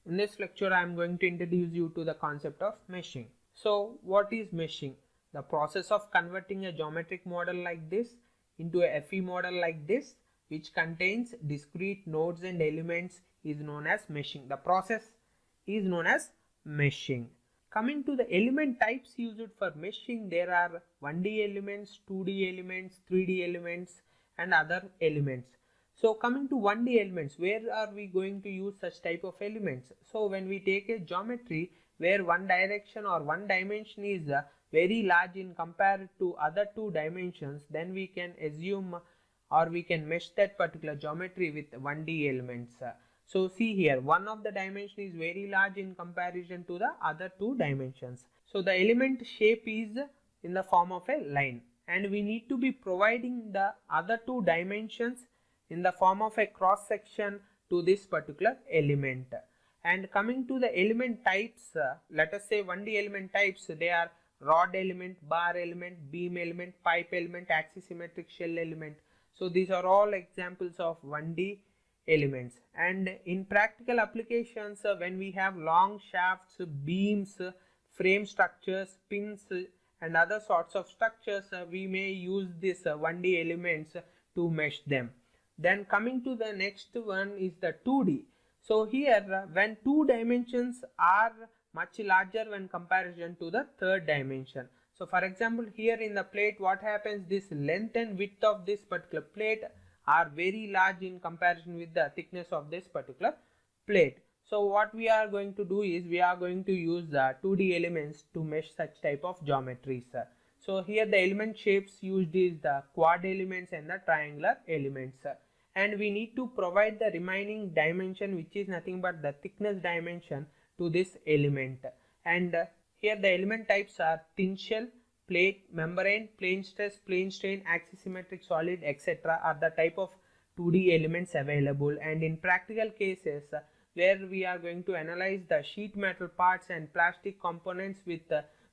In this lecture, I am going to introduce you to the concept of meshing. So, what is meshing? The process of converting a geometric model like this into a FE model like this, which contains discrete nodes and elements, is known as meshing. The process is known as meshing. Coming to the element types used for meshing, there are 1D elements, 2D elements, 3D elements, and other elements. So coming to 1D elements, where are we going to use such type of elements? So when we take a geometry where one direction or one dimension is very large in compared to other two dimensions, then we can assume or we can mesh that particular geometry with 1D elements. So see here, one of the dimension is very large in comparison to the other two dimensions. So the element shape is in the form of a line, and we need to be providing the other two dimensions in the form of a cross section to this particular element. And coming to the element types, let us say 1D element types, they are rod element, bar element, beam element, pipe element, axisymmetric shell element. So these are all examples of 1D elements. And in practical applications, when we have long shafts, beams, frame structures, pins, and other sorts of structures, we may use these 1D elements to mesh them. Then coming to the next one is the 2D. So here when two dimensions are much larger when comparison to the third dimension. So for example, here in the plate, what happens, this length and width of this particular plate are very large in comparison with the thickness of this particular plate. So what we are going to do is we are going to use the 2D elements to mesh such type of geometries. So here the element shapes used is the quad elements and the triangular elements. And we need to provide the remaining dimension, which is nothing but the thickness dimension, to this element. And here the element types are thin shell, plate, membrane, plane stress, plane strain, axisymmetric solid, etc. are the type of 2D elements available. And in practical cases where we are going to analyze the sheet metal parts and plastic components with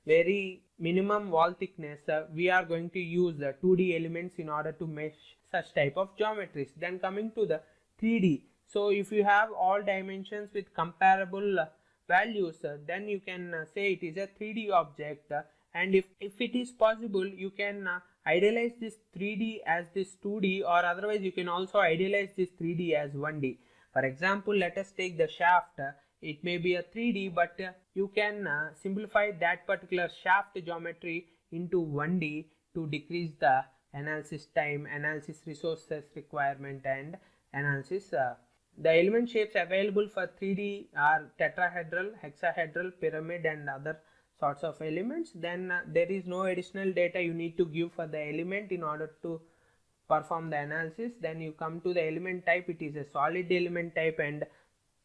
very minimum wall thickness, we are going to use the 2D elements in order to mesh such type of geometries. Then coming to the 3D, so if you have all dimensions with comparable values, then you can say it is a 3D object. And if it is possible, you can idealize this 3D as this 2D, or otherwise you can also idealize this 3D as 1D. For example, let us take the shaft. It may be a 3D, but you can simplify that particular shaft geometry into 1D to decrease the analysis time, analysis resources requirement, and analysis. The element shapes available for 3D are tetrahedral, hexahedral, pyramid, and other sorts of elements. Then there is no additional data you need to give for the element in order to perform the analysis. Then you come to the element type. It is a solid element type, and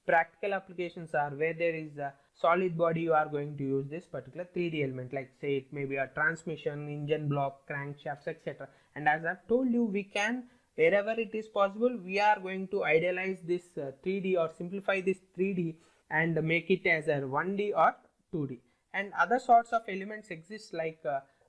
practical applications are where there is a solid body, you are going to use this particular 3D element, like say it may be a transmission, engine block, crankshafts, etc. And as I've told you, we can, wherever it is possible, we are going to idealize this 3D or simplify this 3D and make it as a 1D or 2D. And other sorts of elements exist like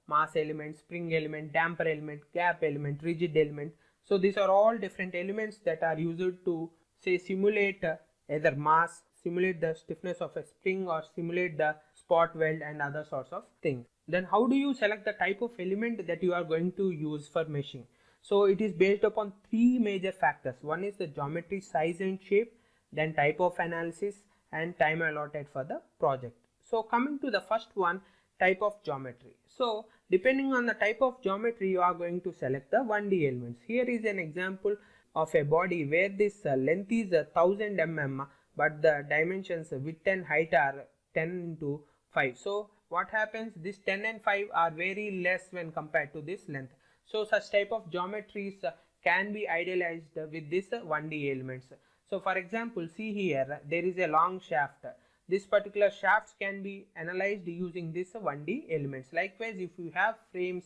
mass element, spring element, damper element, gap element, rigid element. So these are all different elements that are used to say simulate either mass, simulate the stiffness of a spring, or simulate the spot weld and other sorts of things. Then how do you select the type of element that you are going to use for meshing? So it is based upon three major factors. One is the geometry, size and shape, then type of analysis, and time allotted for the project. So coming to the first one, type of geometry. So depending on the type of geometry, you are going to select the 1D elements. Here is an example of a body where this length is 1000 mm, but the dimensions width and height are 10 into 5. So what happens, this 10 and 5 are very less when compared to this length. So such type of geometries can be idealized with this 1D elements. So for example, see here, there is a long shaft. This particular shafts can be analyzed using this 1D elements. Likewise, if you have frames,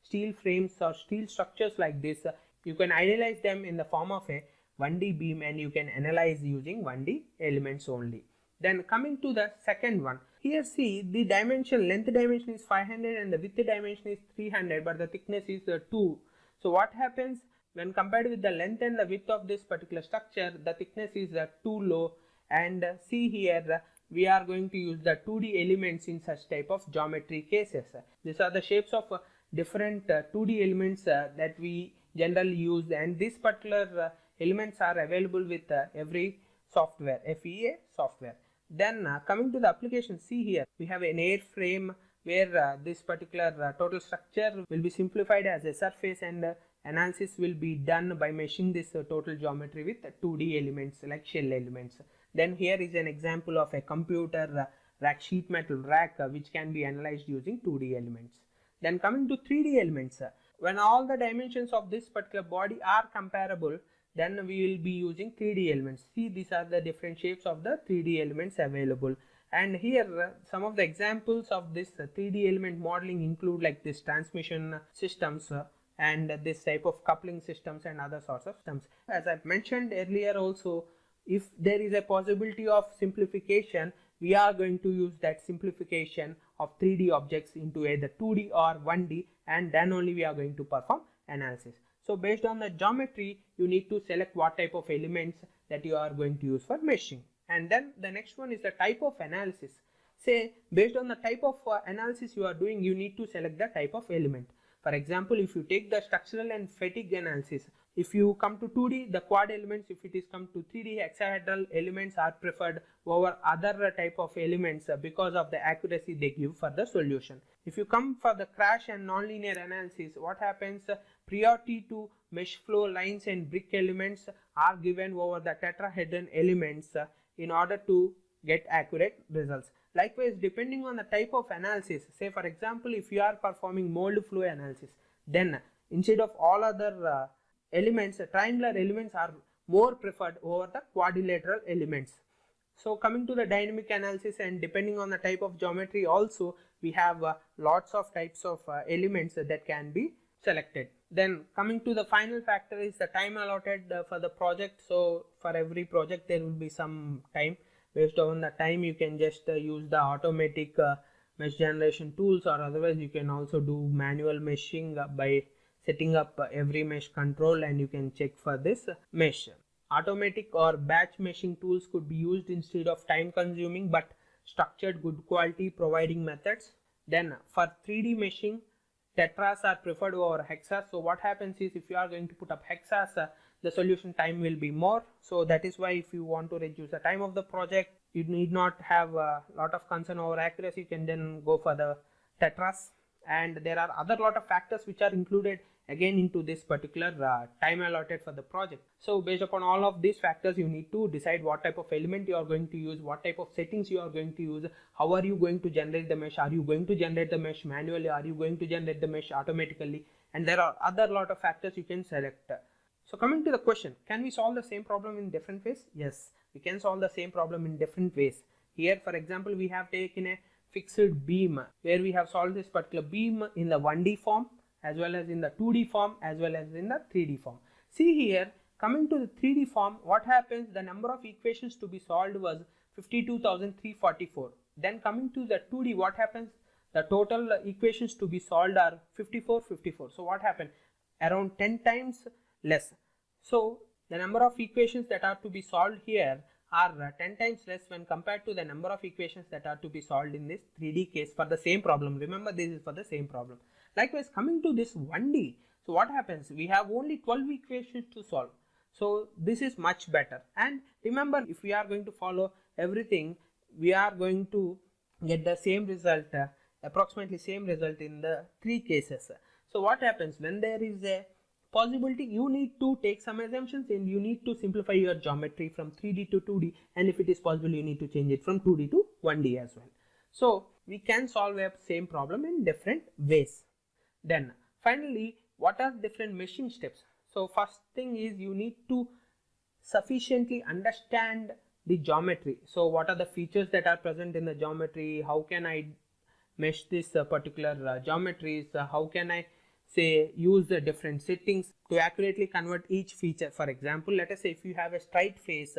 steel frames or steel structures like this, you can idealize them in the form of a 1D beam, and you can analyze using 1D elements only. Then coming to the second one, here see the dimension, length dimension is 500 and the width dimension is 300, but the thickness is 2. So what happens when compared with the length and the width of this particular structure, the thickness is too low, And see here, we are going to use the 2D elements in such type of geometry cases. These are the shapes of different 2D elements that we generally use, and these particular elements are available with every software, FEA software. Then coming to the application, see here we have an airframe where this particular total structure will be simplified as a surface, and analysis will be done by meshing this total geometry with 2D elements like shell elements. Then here is an example of a computer rack, sheet metal rack, which can be analyzed using 2D elements. Then coming to 3D elements, when all the dimensions of this particular body are comparable, then we will be using 3D elements. See, these are the different shapes of the 3D elements available. And here some of the examples of this 3D element modeling include like this transmission systems and this type of coupling systems and other sorts of systems. As I mentioned earlier also, if there is a possibility of simplification, we are going to use that simplification of 3D objects into either 2D or 1D, and then only we are going to perform analysis. So based on the geometry, you need to select what type of elements that you are going to use for meshing. And then the next one is the type of analysis. Say, based on the type of analysis you are doing, you need to select the type of element. For example, if you take the structural and fatigue analysis, if you come to 2D, the quad elements, if it is come to 3D, hexahedral elements are preferred over other type of elements because of the accuracy they give for the solution. If you come for the crash and nonlinear analysis, what happens? Priority to mesh flow lines and brick elements are given over the tetrahedron elements in order to get accurate results. Likewise, depending on the type of analysis, say for example, if you are performing mold flow analysis, then instead of all other elements, triangular elements are more preferred over the quadrilateral elements. So coming to the dynamic analysis, and depending on the type of geometry also, we have lots of types of elements that can be selected. Then coming to the final factor is the time allotted for the project. So for every project there will be some time. Based on the time, you can just use the automatic mesh generation tools, or otherwise you can also do manual meshing by setting up every mesh control, and you can check for this mesh. Automatic or batch meshing tools could be used instead of time consuming but structured, good quality providing methods. Then for 3D meshing, tetras are preferred over hexas. So what happens is, if you are going to put up hexas, the solution time will be more. So that is why if you want to reduce the time of the project, you need not have a lot of concern over accuracy, you can then go for the tetras. And there are other lot of factors which are included again into this particular time allotted for the project. So based upon all of these factors, you need to decide what type of element you are going to use, what type of settings you are going to use, how are you going to generate the mesh, are you going to generate the mesh manually, are you going to generate the mesh automatically, and there are other lot of factors you can select. So coming to the question, can we solve the same problem in different ways? Yes, we can solve the same problem in different ways. Here for example, we have taken a fixed beam where we have solved this particular beam in the 1D form as well as in the 2D form as well as in the 3D form. See here, coming to the 3D form, what happens? The number of equations to be solved was 52,344. Then coming to the 2D, what happens? The total equations to be solved are 54. So what happened? Around 10 times less. So the number of equations that are to be solved here are 10 times less when compared to the number of equations that are to be solved in this 3D case for the same problem. Remember, this is for the same problem. Likewise, coming to this 1D, so what happens? We have only 12 equations to solve. So this is much better. And remember, if we are going to follow everything, we are going to get the same result, approximately same result in the 3 cases. So what happens when there is a possibility? You need to take some assumptions and you need to simplify your geometry from 3D to 2D, and if it is possible, you need to change it from 2D to 1D as well. So we can solve a same problem in different ways. Then finally, what are different meshing steps? So first thing is, you need to sufficiently understand the geometry. So what are the features that are present in the geometry? How can I mesh this particular geometries? How can I say use the different settings to accurately convert each feature? For example, let us say if you have a straight face,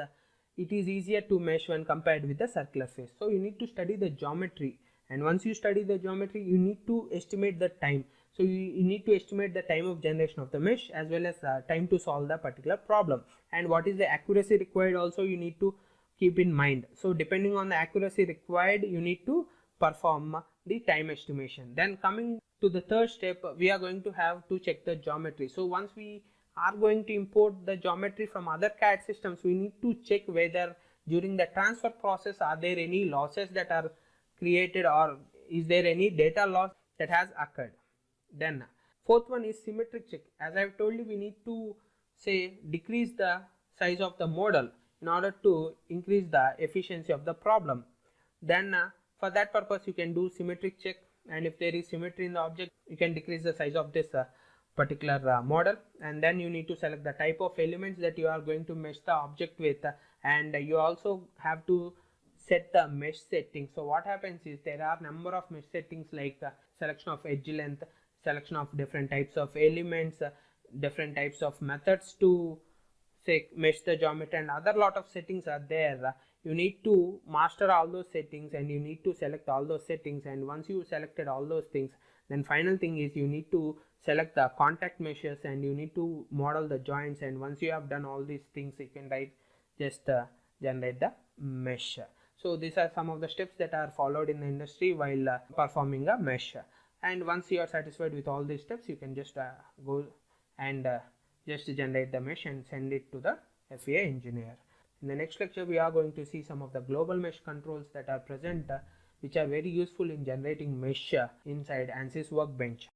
it is easier to mesh when compared with the circular face. So you need to study the geometry, and once you study the geometry, you need to estimate the time. So you need to estimate the time of generation of the mesh as well as time to solve the particular problem, and what is the accuracy required also you need to keep in mind. So depending on the accuracy required, you need to perform the time estimation. Then coming to the third step, we are going to have to check the geometry. So once we are going to import the geometry from other CAD systems, we need to check whether during the transfer process are there any losses that are created, or is there any data loss that has occurred. Then fourth one is symmetric check. As I have told you, we need to say decrease the size of the model in order to increase the efficiency of the problem. Then for that purpose you can do symmetric check, and if there is symmetry in the object, you can decrease the size of this particular model. And then you need to select the type of elements that you are going to mesh the object with, and you also have to set the mesh settings. So what happens is there are number of mesh settings like selection of edge length, selection of different types of elements, different types of methods to say mesh the geometry, and other lot of settings are there. You need to master all those settings, and you need to select all those settings. And once you selected all those things, then final thing is you need to select the contact meshes, and you need to model the joints. And once you have done all these things, you can generate the mesh. So these are some of the steps that are followed in the industry while performing a mesh. And once you are satisfied with all these steps, you can just go and just generate the mesh and send it to the FEA engineer. In the next lecture, we are going to see some of the global mesh controls that are present, which are very useful in generating mesh inside ANSYS Workbench.